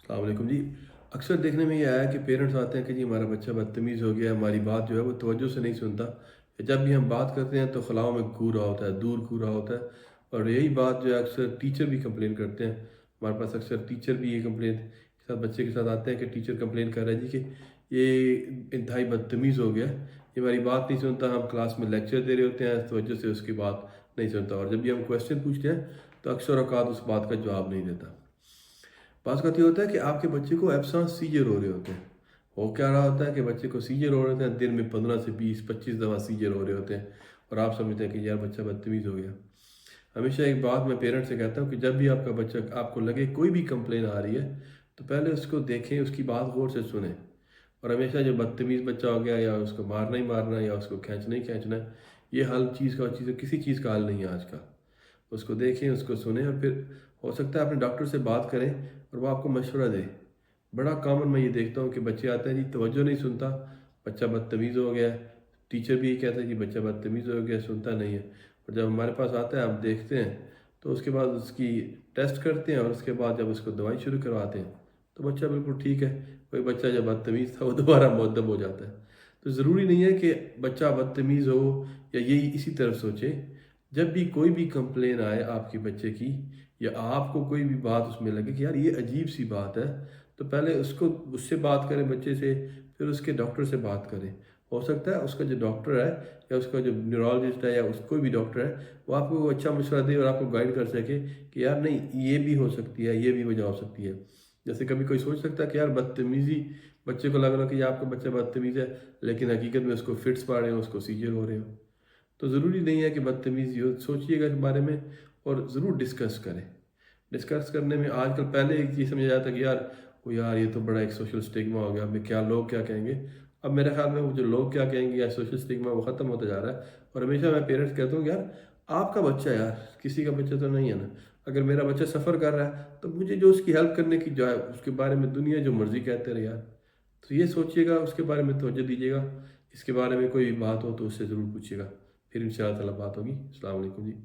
السلام علیکم جی۔ اکثر دیکھنے میں یہ آیا کہ پیرنٹس آتے ہیں کہ جی ہمارا بچہ بدتمیز ہو گیا، ہماری بات جو ہے وہ توجہ سے نہیں سنتا، یا جب بھی ہم بات کرتے ہیں تو خلاؤں میں کھو رہا ہوتا ہے، دور کھو رہا ہوتا ہے۔ اور یہی بات جو ہے اکثر ٹیچر بھی کمپلین کرتے ہیں، ہمارے پاس اکثر ٹیچر بھی یہ کمپلین کے ساتھ بچے کے ساتھ آتے ہیں کہ ٹیچر کمپلین کر رہا ہے جی کہ یہ انتہائی بدتمیز ہو گیا، یہ ہماری بات نہیں سنتا، ہم کلاس میں لیکچر دے رہے ہوتے ہیں توجہ سے اس کی بات نہیں سنتا، اور جب بھی ہم کویشچن پوچھتے ہیں تو اکثر اوقات اس بات کا جواب نہیں دیتا۔ بعض اوقات یہ ہوتا ہے کہ آپ کے بچے کو ایبساں سیجر ہو رہے ہوتے ہیں، ہو کیا رہا ہوتا ہے کہ بچے کو سیجر ہو رہے ہوتے ہیں، دن میں 15 سے 20 25 دفعہ سیجر ہو رہے ہوتے ہیں، اور آپ سمجھتے ہیں کہ یار بچہ بدتمیز ہو گیا۔ ہمیشہ ایک بات میں پیرنٹ سے کہتا ہوں کہ جب بھی آپ کا بچہ آپ کو لگے کوئی بھی کمپلین آ رہی ہے تو پہلے اس کو دیکھیں، اس کی بات غور سے سنیں، اور ہمیشہ جو بدتمیز بچہ ہو گیا یا اس کو مارنا ہی مارنا ہے یا اس کو کھینچنا ہی کھینچنا ہے، یہ حل کسی چیز کا حل نہیں ہے آج کا۔ اس کو دیکھیں، اس کو سنیں، اور پھر ہو سکتا ہے اپنے ڈاکٹر سے بات کریں اور وہ آپ کو مشورہ دے۔ بڑا کامن میں یہ دیکھتا ہوں کہ بچے آتے ہیں جی توجہ نہیں سنتا، بچہ بدتمیز ہو گیا ہے، ٹیچر بھی یہ کہتا ہے کہ بچہ بدتمیز ہو گیا، سنتا نہیں ہے، اور جب ہمارے پاس آتا ہے آپ دیکھتے ہیں تو اس کے بعد اس کی ٹیسٹ کرتے ہیں، اور اس کے بعد جب اس کو دوائی شروع کرواتے ہیں تو بچہ بالکل ٹھیک ہے۔ کوئی بچہ جب بدتمیز تھا وہ دوبارہ مؤدب ہو جاتا ہے۔ تو ضروری نہیں ہے کہ بچہ بدتمیز ہو یا یہی اسی طرف سوچے۔ جب بھی کوئی بھی کمپلین آئے آپ کے بچے کی، یا آپ کو کوئی بھی بات اس میں لگے کہ یار یہ عجیب سی بات ہے، تو پہلے اس سے بات کریں، بچے سے، پھر اس کے ڈاکٹر سے بات کریں۔ ہو سکتا ہے اس کا جو ڈاکٹر ہے یا اس کا جو نیورولوجسٹ ہے یا اس کوئی بھی ڈاکٹر ہے وہ آپ کو اچھا مشورہ دے اور آپ کو گائیڈ کر سکے کہ یار نہیں یہ بھی ہو سکتی ہے، یہ بھی وجہ ہو سکتی ہے۔ جیسے کبھی کوئی سوچ سکتا ہے کہ یار بدتمیزی، بچے کو لگ رہا کہ یہ آپ کا بچہ بدتمیز ہے، لیکن حقیقت میں اس کو فٹس پا رہے ہو، اس کو سیجر ہو رہے ہو۔ تو ضروری نہیں ہے کہ بدتمیزی ہو، سوچئے گا اس بارے میں اور ضرور ڈسکس کریں۔ ڈسکس کرنے میں آج کل پہلے ایک چیز سمجھا جاتا ہے کہ یار یہ تو بڑا ایک سوشل سٹگما ہو گیا، ہمیں کیا لوگ کیا کہیں گے۔ اب میرے خیال میں وہ جو لوگ کیا کہیں گے یا سوشل سٹگما وہ ختم ہوتا جا رہا ہے، اور ہمیشہ میں پیرنٹس کہتا ہوں کہ یار آپ کا بچہ ہے، یار کسی کا بچہ تو نہیں ہے نا۔ اگر میرا بچہ سفر کر رہا ہے تو مجھے جو اس کی ہیلپ کرنے کی جو ہے اس کے بارے میں دنیا جو مرضی کہتے رہے یار، تو یہ سوچیے گا، اس کے بارے میں توجہ دیجیے گا۔ اس کے بارے میں کوئی بات ہو تو اس سے ضرور پوچھیے گا، پھر انشاءاللہ تعالیٰ بات ہوگی۔ السلام علیکم جی۔